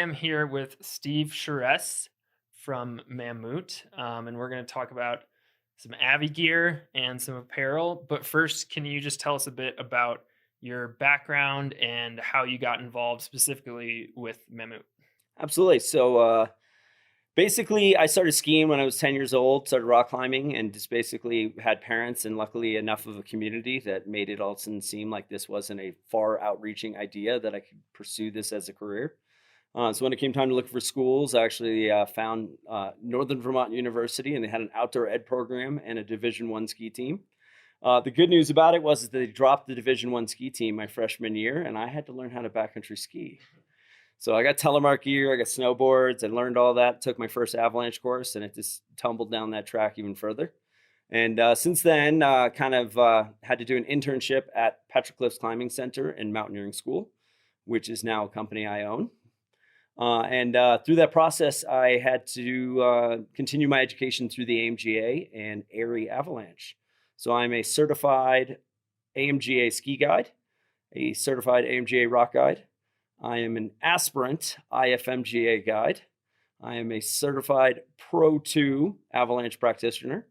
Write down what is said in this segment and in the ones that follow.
am here with Steve Charest from Mammut, and we're going to talk about some Avi gear and some apparel. But first, can you just tell us a bit about your background and how you got involved specifically with Mammut? Absolutely. Basically, I started skiing when I was 10 years old, started rock climbing, and just basically had parents and luckily enough of a community that made it all of a sudden seem like this wasn't a far outreaching idea that I could pursue this as a career. So when it came time to look for schools, I actually found Northern Vermont University, and they had an outdoor ed program and a Division One ski team. The good news about it was that they dropped the Division One ski team my freshman year, and I had to learn how to backcountry ski. So I got telemark gear, I got snowboards, I learned all that, took my first avalanche course, and it just tumbled down that track even further. And since then, had to do an internship at Petroglyphs Climbing Center and Mountaineering School, which is now a company I own. Through that process, I had to continue my education through the AMGA and ARI Avalanche. So I'm a certified AMGA ski guide, a certified AMGA rock guide. I am an aspirant IFMGA guide. I am a certified Pro 2 avalanche practitioner,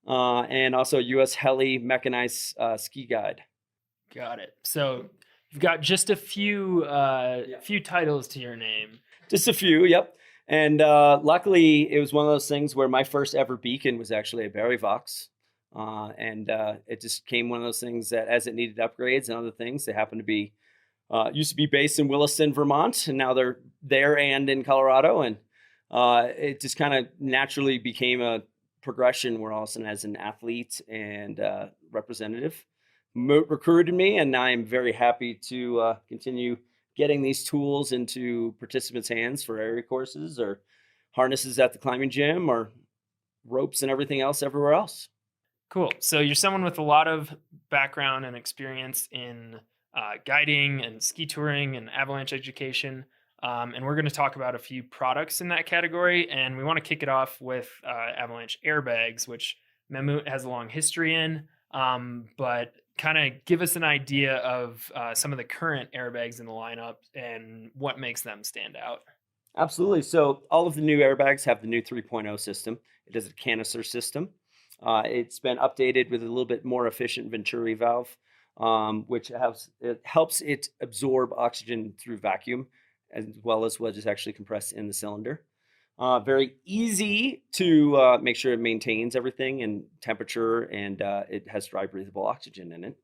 and also a U.S. Heli mechanized ski guide. Got it. So you've got just a few titles to your name. Just a few, yep. And luckily, it was one of those things where my first ever beacon was actually a Barryvox. It just came one of those things that as it needed upgrades and other things, they happened to be used to be based in Williston, Vermont, and now they're there and in Colorado. And it just kind of naturally became a progression where all of a sudden, as an athlete and representative, recruited me. And now I'm very happy to continue getting these tools into participants' hands for area courses or harnesses at the climbing gym or ropes and everything else everywhere else. Cool. So you're someone with a lot of background and experience in guiding and ski touring and avalanche education. And we're going to talk about a few products in that category. And we want to kick it off with avalanche airbags, which Mammut has a long history in. But kind of give us an idea of some of the current airbags in the lineup and what makes them stand out. Absolutely. So all of the new airbags have the new 3.0 system. It is a canister system. It's been updated with a little bit more efficient Venturi valve, which helps it absorb oxygen through vacuum, as well as what is actually compressed in the cylinder. Very easy to make sure it maintains everything and temperature, and it has dry breathable oxygen in it.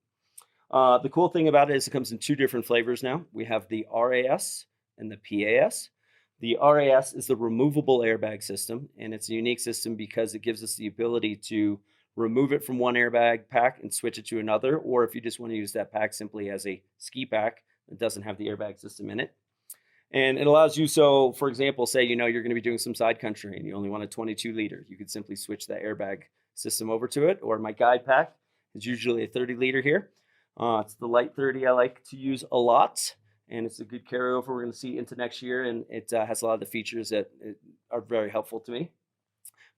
The cool thing about it is it comes in two different flavors now. We have the RAS and the PAS. The RAS is the removable airbag system, and it's a unique system because it gives us the ability to remove it from one airbag pack and switch it to another, or if you just want to use that pack simply as a ski pack that doesn't have the airbag system in it. And it allows you, so for example, say, you're going to be doing some side country and you only want a 22 liter. You could simply switch that airbag system over to it, or my guide pack is usually a 30 liter here. It's the light 30 I like to use a lot. And it's a good carryover we're going to see into next year. And it has a lot of the features that are very helpful to me.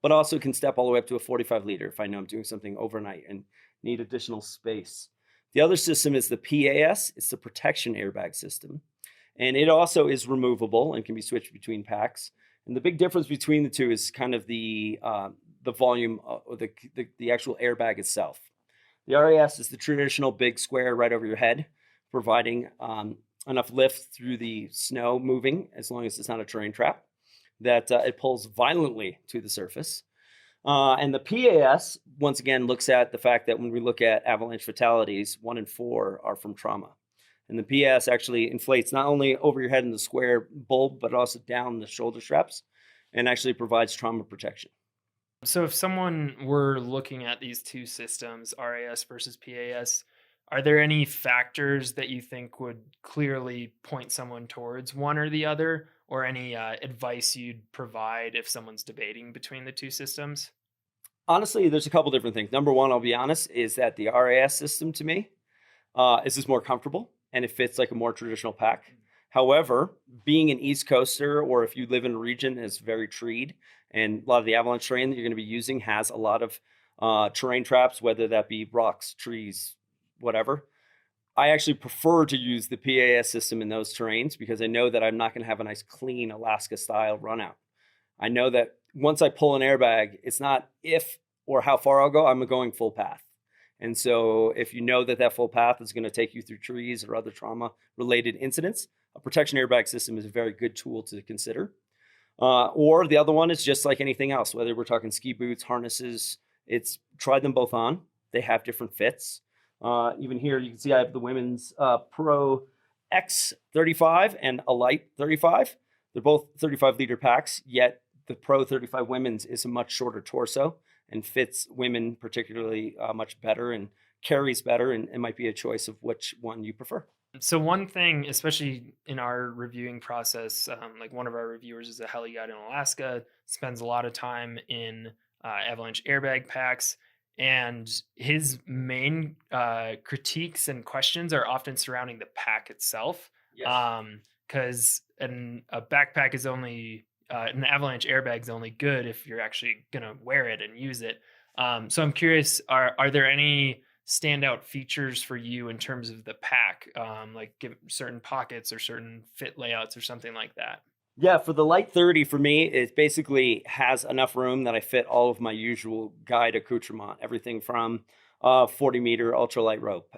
But also can step all the way up to a 45 liter if I know I'm doing something overnight and need additional space. The other system is the PAS. It's the protection airbag system. And it also is removable and can be switched between packs. And the big difference between the two is kind of the volume or the actual airbag itself. The RAS is the traditional big square right over your head, providing enough lift through the snow moving, as long as it's not a terrain trap, that it pulls violently to the surface. And the PAS, once again, looks at the fact that when we look at avalanche fatalities, 1 in 4 are from trauma. And the PAS actually inflates not only over your head in the square bulb, but also down the shoulder straps and actually provides trauma protection. So if someone were looking at these two systems, RAS versus PAS, are there any factors that you think would clearly point someone towards one or the other, or any advice you'd provide if someone's debating between the two systems? Honestly, there's a couple different things. Number one, I'll be honest, is that the RAS system to me is just more comfortable and it fits like a more traditional pack. However, being an East Coaster, or if you live in a region that's very treed, and a lot of the avalanche terrain that you're going to be using has a lot of terrain traps, whether that be rocks, trees, whatever, I actually prefer to use the PAS system in those terrains because I know that I'm not going to have a nice clean Alaska style run out. I know that once I pull an airbag, it's not if or how far I'll go, I'm going full path. And so if you know that that full path is going to take you through trees or other trauma related incidents, a protection airbag system is a very good tool to consider. Or the other one is just like anything else, whether we're talking ski boots, harnesses, it's tried them both on. They have different fits. Even here, you can see I have the women's Pro X35 and a Light 35. They're both 35-liter packs, yet the Pro 35 women's is a much shorter torso and fits women particularly much better and carries better, and it might be a choice of which one you prefer. So one thing, especially in our reviewing process, like one of our reviewers is a heli guide in Alaska, spends a lot of time in avalanche airbag packs, and his main critiques and questions are often surrounding the pack itself. Because a backpack is only an avalanche airbag is only good if you're actually going to wear it and use it. So I'm curious, are there any standout features for you in terms of the pack, like give certain pockets or certain fit layouts or something like that? Yeah, for the Light 30, for me, it basically has enough room that I fit all of my usual guide accoutrement, everything from 40-meter ultralight rope,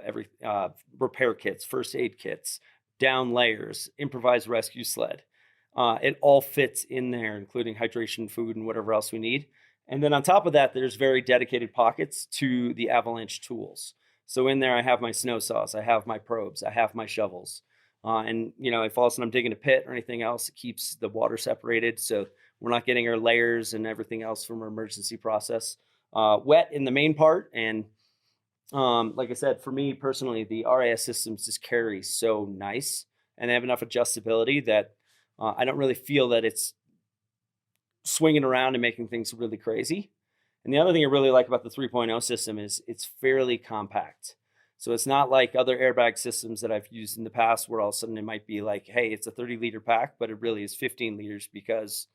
repair kits, first aid kits, down layers, improvised rescue sled. It all fits in there, including hydration, food, and whatever else we need. And then on top of that, there's very dedicated pockets to the avalanche tools. So in there, I have my snow saws, I have my probes, I have my shovels. And, if all of a sudden I'm digging a pit or anything else, it keeps the water separated. So we're not getting our layers and everything else from our emergency process wet in the main part. And like I said, for me personally, the RAS systems just carry so nice and they have enough adjustability that I don't really feel that it's swinging around and making things really crazy. And the other thing I really like about the 3.0 system is it's fairly compact. So it's not like other airbag systems that I've used in the past where all of a sudden it might be like, hey, it's a 30-liter pack, but it really is 15 liters because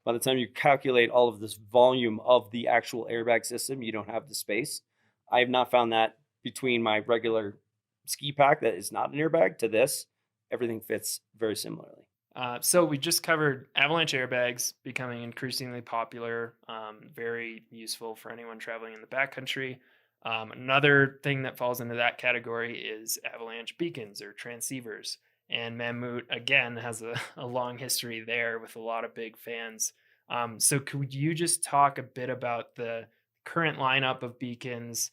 by the time you calculate all of this volume of the actual airbag system, you don't have the space. I have not found that between my regular ski pack that is not an airbag to this. Everything fits very similarly. So we just covered avalanche airbags becoming increasingly popular, very useful for anyone traveling in the backcountry. Another thing that falls into that category is avalanche beacons or transceivers. And Mammut, again, has a long history there with a lot of big fans. So could you just talk a bit about the current lineup of beacons,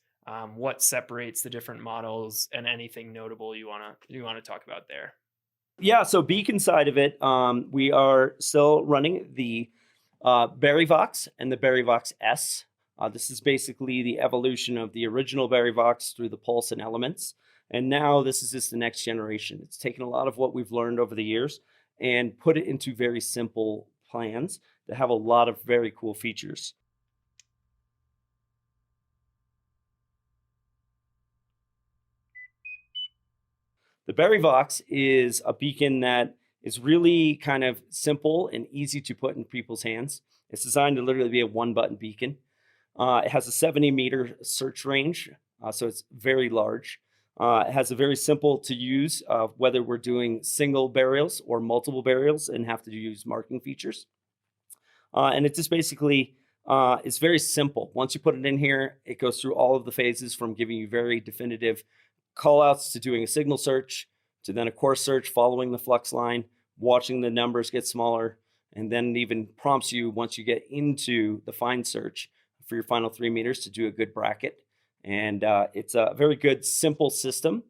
what separates the different models, and anything notable you want to talk about there? Yeah, so beacon side of it, we are still running the Barryvox and the Barryvox S. This is basically the evolution of the original Barryvox through the pulse and elements. And now this is just the next generation. It's taken a lot of what we've learned over the years and put it into very simple plans that have a lot of very cool features. The Barryvox is a beacon that is really kind of simple and easy to put in people's hands. It's designed to literally be a one-button beacon. It has a 70-meter search range, so it's very large. It has a very simple to use, whether we're doing single burials or multiple burials and have to use marking features. And it just basically is very simple. Once you put it in here, it goes through all of the phases from giving you very definitive callouts to doing a signal search, to then a course search following the flux line, watching the numbers get smaller, and then it even prompts you once you get into the fine search for your final 3 meters to do a good bracket. And it's a very good, simple system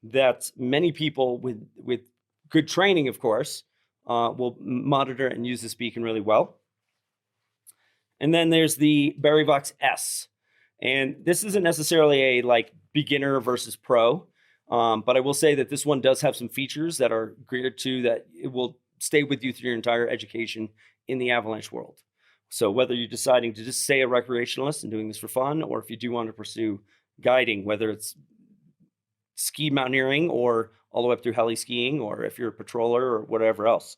that many people with good training, of course, will monitor and use this beacon really well. And then there's the Barryvox S. And this isn't necessarily a beginner versus pro, but I will say that this one does have some features that are geared to that it will stay with you through your entire education in the avalanche world. So whether you're deciding to just stay a recreationalist and doing this for fun, or if you do want to pursue guiding, whether it's ski mountaineering or all the way up through heli skiing, or if you're a patroller or whatever else.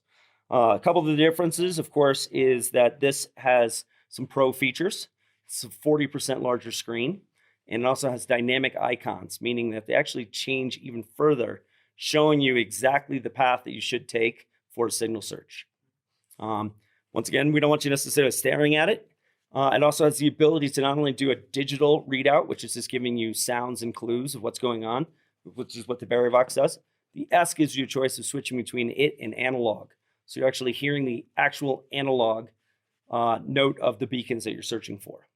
A couple of the differences, of course, is that this has some pro features. It's a 40% larger screen, And it also has dynamic icons, meaning that they actually change even further, showing you exactly the path that you should take for a signal search. Once again, we don't want you necessarily staring at it. It also has the ability to not only do a digital readout, which is just giving you sounds and clues of what's going on, which is what the Barryvox does. The S gives you a choice of switching between it and analog. So you're actually hearing the actual analog note of the beacons that you're searching for.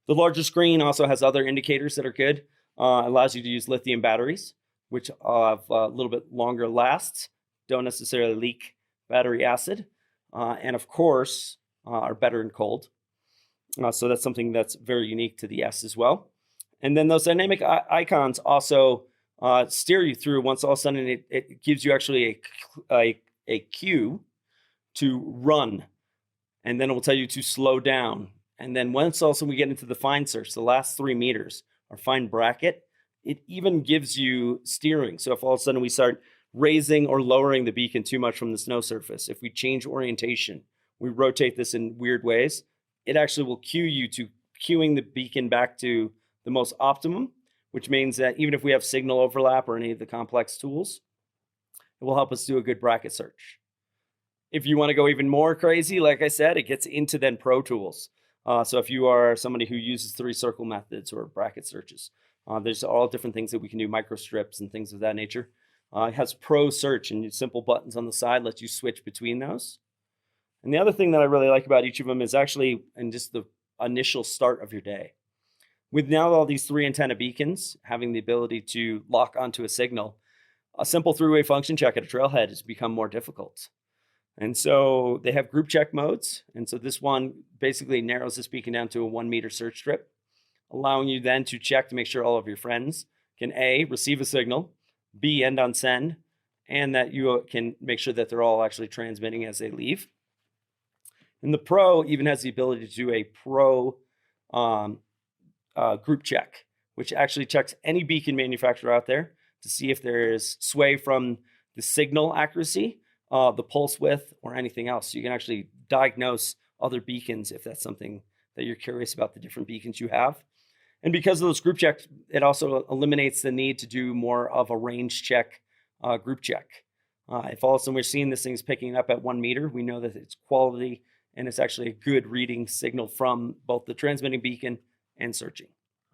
The larger screen also has other indicators that are good. Allows you to use lithium batteries, which have a little bit longer lasts, don't necessarily leak battery acid, and of course, are better in cold. So that's something that's very unique to the S as well. And then those dynamic icons also steer you through. Once all of a sudden it gives you actually a cue to run, and then it will tell you to slow down. And then once also we get into the fine search, the last 3 meters, our fine bracket, it even gives you steering. So if all of a sudden we start raising or lowering the beacon too much from the snow surface, if we change orientation, we rotate this in weird ways, it actually will cue you to cueing the beacon back to the most optimum, which means that even if we have signal overlap or any of the complex tools, it will help us do a good bracket search. If you want to go even more crazy, like I said, it gets into then pro tools. So if you are somebody who uses 3 circle methods or bracket searches, there's all different things that we can do, microstrips and things of that nature. It has pro search, and simple buttons on the side let you switch between those. And the other thing that I really like about each of them is actually in just the initial start of your day. With now all these 3 antenna beacons having the ability to lock onto a signal, a simple 3-way function check at a trailhead has become more difficult. And so they have group check modes. And so this one basically narrows this beacon down to a 1 meter search strip, allowing you then to check to make sure all of your friends can A, receive a signal, B, end on send, and that you can make sure that they're all actually transmitting as they leave. And the Pro even has the ability to do a Pro group check, which actually checks any beacon manufacturer out there to see if there is sway from the signal accuracy, the pulse width, or anything else. So you can actually diagnose other beacons if that's something that you're curious about, the different beacons you have. And because of those group checks, it also eliminates the need to do more of a range check, group check. If all of a sudden we're seeing this thing's picking up at 1 meter, we know that it's quality and it's actually a good reading signal from both the transmitting beacon and searching.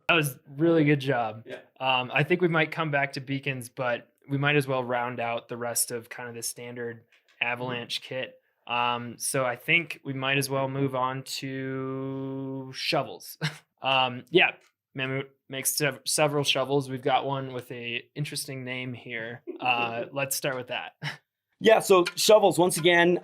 That was really good job. Yeah. I think we might come back to beacons, but we might as well round out the rest of kind of the standard Avalanche kit. So I think we might as well move on to shovels. Yeah, Mammut makes several shovels. We've got one with a interesting name here. Let's start with that. Yeah, so shovels, once again,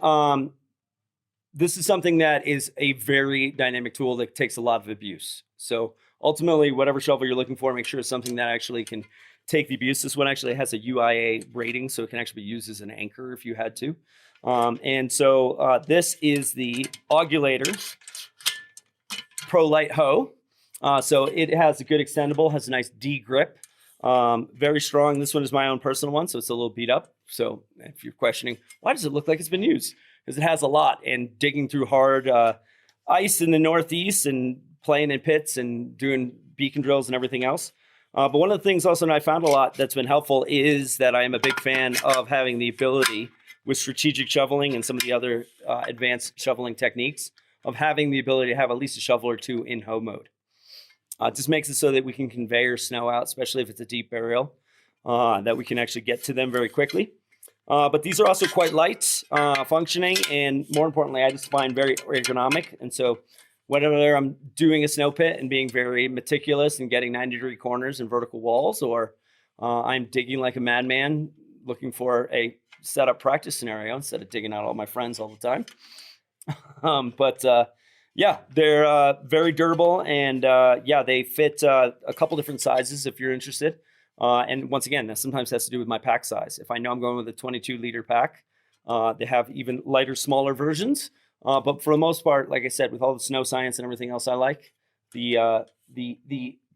this is something that is a very dynamic tool that takes a lot of abuse. So ultimately, whatever shovel you're looking for, make sure it's something that actually can take the abuse. This one actually has a UIA rating, so it can actually be used as an anchor if you had to. And so this is the Augulator Pro Light Hoe. So it has a good extendable, has a nice D grip, very strong. This one is my own personal one, so it's a little beat up. So if you're questioning, why does it look like it's been used? Because it has a lot, and digging through hard ice in the Northeast and playing in pits and doing beacon drills and everything else. But one of the things also that I found a lot that's been helpful is that I am a big fan of having the ability with strategic shoveling and some of the other advanced shoveling techniques of having the ability to have at least a shovel or 2 in hoe mode. It just makes it so that we can conveyor snow out, especially if it's a deep burial, that we can actually get to them very quickly. But these are also quite light functioning, and more importantly, I just find very ergonomic. And so whether I'm doing a snow pit and being very meticulous and getting 90-degree corners and vertical walls, or I'm digging like a madman looking for a setup practice scenario instead of digging out all my friends all the time. Yeah, they're very durable, and yeah, they fit a couple different sizes if you're interested. And once again, that sometimes has to do with my pack size. If I know I'm going with a 22-liter pack, they have even lighter, smaller versions. But for the most part, like I said, with all the snow science and everything else I like, the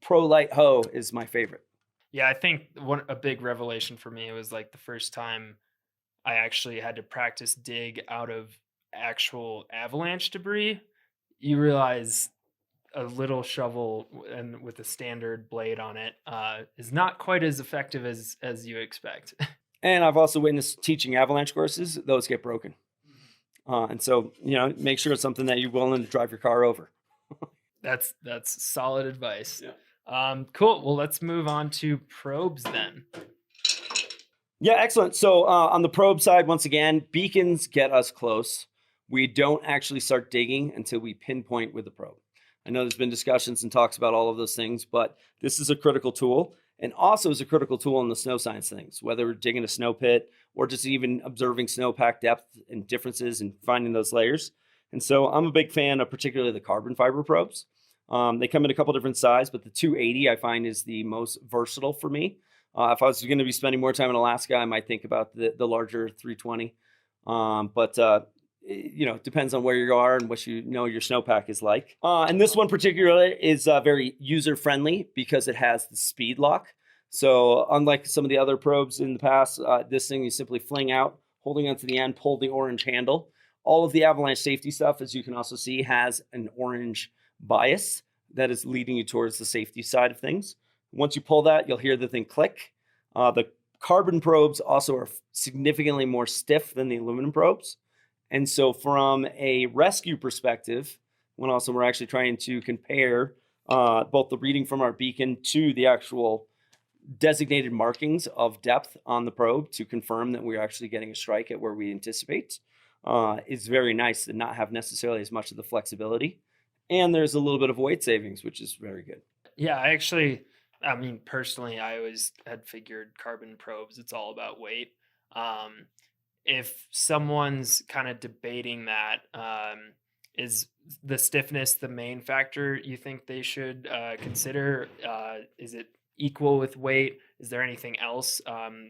Pro Light Hoe is my favorite. Yeah, I think a big revelation for me was like the first time I actually had to practice dig out of actual avalanche debris. You realize a little shovel and with a standard blade on it is not quite as effective as you expect. And I've also witnessed teaching avalanche courses; those get broken. And so, make sure it's something that you're willing to drive your car over. That's solid advice. Yeah. Cool. Well, let's move on to probes then. Yeah, excellent. So on the probe side, once again, beacons get us close. We don't actually start digging until we pinpoint with the probe. I know there's been discussions and talks about all of those things, but this is a critical tool, and also is a critical tool in the snow science things, whether we're digging a snow pit or just even observing snowpack depth and differences and finding those layers. And so I'm a big fan of particularly the carbon fiber probes. They come in a couple different sizes, but the 280 I find is the most versatile for me. If I was going to be spending more time in Alaska, I might think about the larger 320. It depends on where you are and what your snowpack is like. And this one particularly is very user-friendly because it has the speed lock. So unlike some of the other probes in the past, this thing you simply fling out, holding onto the end, pull the orange handle. All of the avalanche safety stuff, as you can also see, has an orange bias that is leading you towards the safety side of things. Once you pull that, you'll hear the thing click. The carbon probes also are significantly more stiff than the aluminum probes. And so from a rescue perspective, when also we're actually trying to compare both the reading from our beacon to the actual designated markings of depth on the probe to confirm that we're actually getting a strike at where we anticipate, is very nice to not have necessarily as much of the flexibility. And there's a little bit of weight savings, which is very good. Yeah, personally, I always had figured carbon probes, it's all about weight. If someone's kind of debating that, is the stiffness the main factor you think they should consider? Is it equal with weight? Is there anything else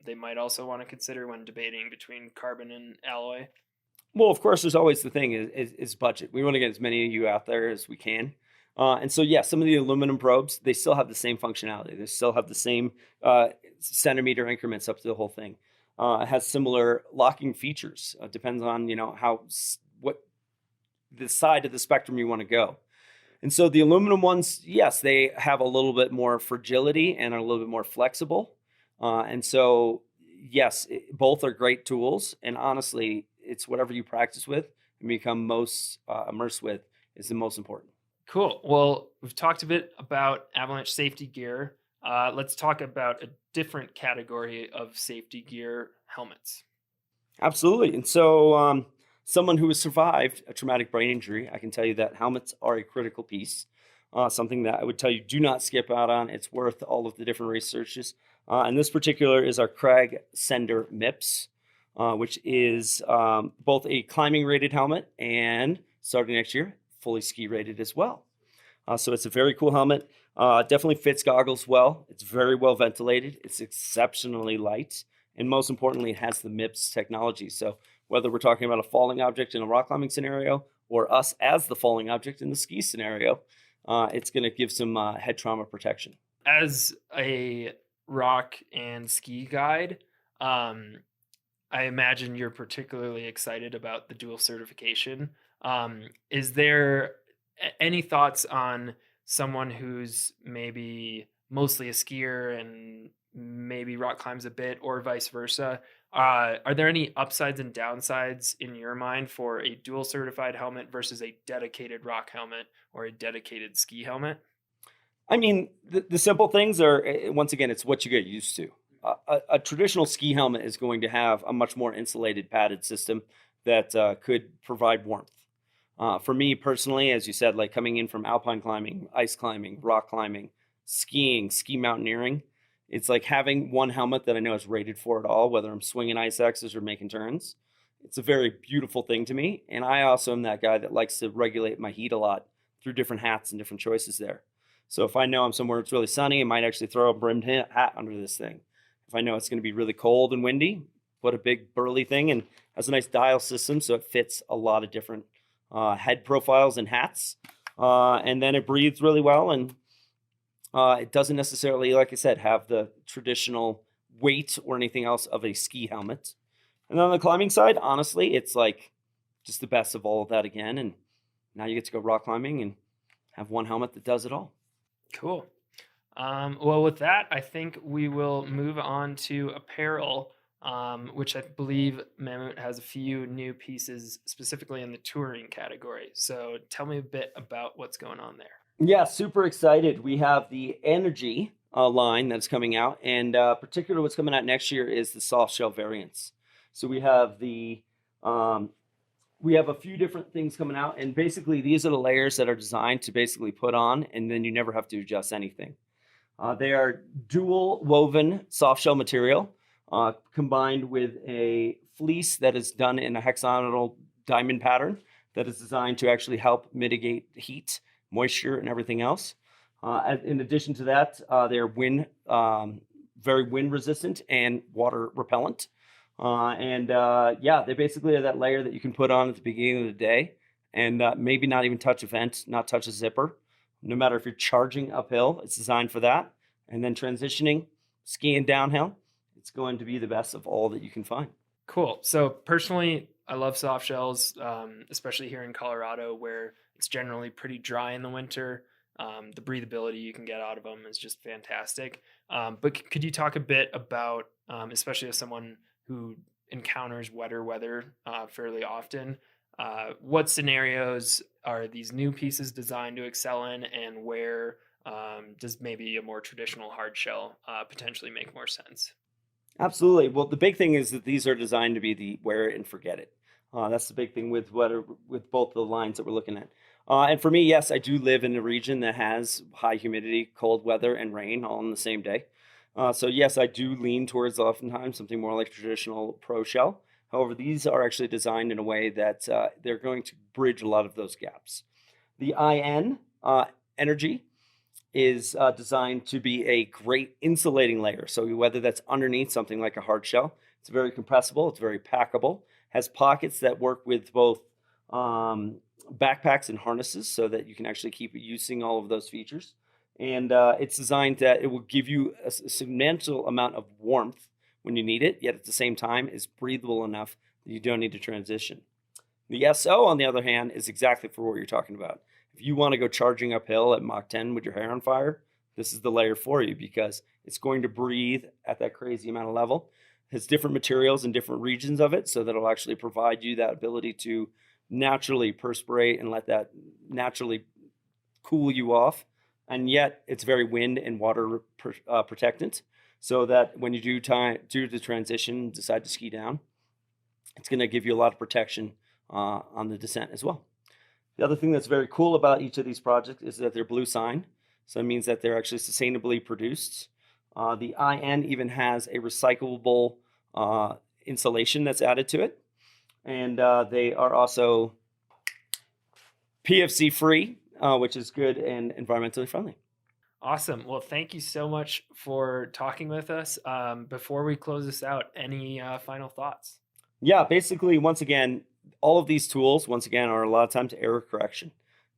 they might also want to consider when debating between carbon and alloy? Well, of course, there's always the thing is budget. We want to get as many of you out there as we can. And so, yeah, some of the aluminum probes, they still have the same functionality. They still have the same centimeter increments up to the whole thing. It has similar locking features. Depends on, what the side of the spectrum you want to go. And so the aluminum ones, yes, they have a little bit more fragility and are a little bit more flexible. And so, yes, both are great tools. And honestly, it's whatever you practice with and become most immersed with is the most important. Cool. Well, we've talked a bit about avalanche safety gear. Let's talk about a different category of safety gear, helmets. Absolutely. And so someone who has survived a traumatic brain injury, I can tell you that helmets are a critical piece, something that I would tell you do not skip out on. It's worth all of the different researches. And this particular is our Crag Sender MIPS, which is both a climbing rated helmet and starting next year, fully ski rated as well. So it's a very cool helmet. Definitely fits goggles well. It's very well ventilated. It's exceptionally light. And most importantly, it has the MIPS technology. So whether we're talking about a falling object in a rock climbing scenario or us as the falling object in the ski scenario, it's going to give some head trauma protection. As a rock and ski guide, I imagine you're particularly excited about the dual certification. Is there any thoughts on someone who's maybe mostly a skier and maybe rock climbs a bit or vice versa? Are there any upsides and downsides in your mind for a dual certified helmet versus a dedicated rock helmet or a dedicated ski helmet? I mean, the simple things are, once again, it's what you get used to. A traditional ski helmet is going to have a much more insulated padded system that could provide warmth. For me personally, as you said, like coming in from alpine climbing, ice climbing, rock climbing, skiing, ski mountaineering, it's like having one helmet that I know is rated for it all, whether I'm swinging ice axes or making turns. It's a very beautiful thing to me. And I also am that guy that likes to regulate my heat a lot through different hats and different choices there. So if I know I'm somewhere it's really sunny, I might actually throw a brimmed hat under this thing. If I know it's going to be really cold and windy, put a big burly thing, and has a nice dial system so it fits a lot of different head profiles and hats. And then it breathes really well, and it doesn't necessarily, like I said, have the traditional weight or anything else of a ski helmet. And then on the climbing side, honestly, it's like just the best of all of that again. And now you get to go rock climbing and have one helmet that does it all. Cool. Well, with that, I think we will move on to apparel, which I believe Mammut has a few new pieces specifically in the touring category. So tell me a bit about what's going on there. Yeah, super excited. We have the Energy line that's coming out, and particularly what's coming out next year is the soft shell variants. So we have a few different things coming out, and basically these are the layers that are designed to basically put on, and then you never have to adjust anything. They are dual woven soft shell material combined with a fleece that is done in a hexagonal diamond pattern that is designed to actually help mitigate heat, moisture, and everything else. In addition to that, they're very wind resistant and water repellent. They basically are that layer that you can put on at the beginning of the day and maybe not even touch a vent, not touch a zipper. No matter if you're charging uphill, it's designed for that. And then transitioning, skiing downhill, it's going to be the best of all that you can find. Cool. So personally, I love soft shells, especially here in Colorado where it's generally pretty dry in the winter. The breathability you can get out of them is just fantastic. But could you talk a bit about, especially as someone who encounters wetter weather fairly often, what scenarios are these new pieces designed to excel in, and where does maybe a more traditional hard shell potentially make more sense? Absolutely. Well, the big thing is that these are designed to be the wear it and forget it. That's the big thing with both the lines that we're looking at. And for me, yes, I do live in a region that has high humidity, cold weather, and rain all in the same day. So yes, I do lean towards oftentimes something more like traditional pro shell. However, these are actually designed in a way that they're going to bridge a lot of those gaps. The Aenergy is designed to be a great insulating layer. So whether that's underneath something like a hard shell, it's very compressible, it's very packable, has pockets that work with both backpacks and harnesses so that you can actually keep using all of those features. And it's designed that it will give you a substantial amount of warmth when you need it, yet at the same time is breathable enough that you don't need to transition. The SO, on the other hand, is exactly for what you're talking about. If you want to go charging uphill at Mach 10 with your hair on fire, this is the layer for you because it's going to breathe at that crazy amount of level. It has different materials in different regions of it, so that it'll actually provide you that ability to naturally perspirate and let that naturally cool you off. And yet it's very wind and water protectant, so that when you do the transition, decide to ski down, it's going to give you a lot of protection on the descent as well. The other thing that's very cool about each of these projects is that they're blue sign. So it means that they're actually sustainably produced. The IN even has a recyclable insulation that's added to it. And they are also PFC free, which is good and environmentally friendly. Awesome. Well, thank you so much for talking with us. Before we close this out, any final thoughts? Yeah, basically, once again, all of these tools, once again, are a lot of times error correction,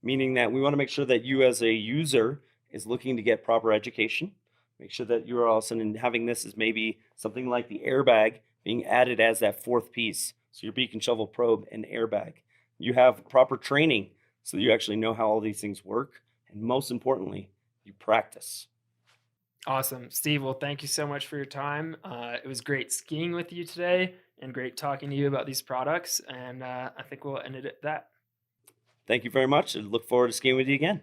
meaning that we want to make sure that you as a user is looking to get proper education. Make sure that you are also having this as maybe something like the airbag being added as that fourth piece. So your beacon, shovel, probe, and airbag. You have proper training so that you actually know how all these things work. And most importantly, you practice. Awesome. Steve, well, thank you so much for your time. It was great skiing with you today and great talking to you about these products. And I think we'll end it at that. Thank you very much, and look forward to skiing with you again.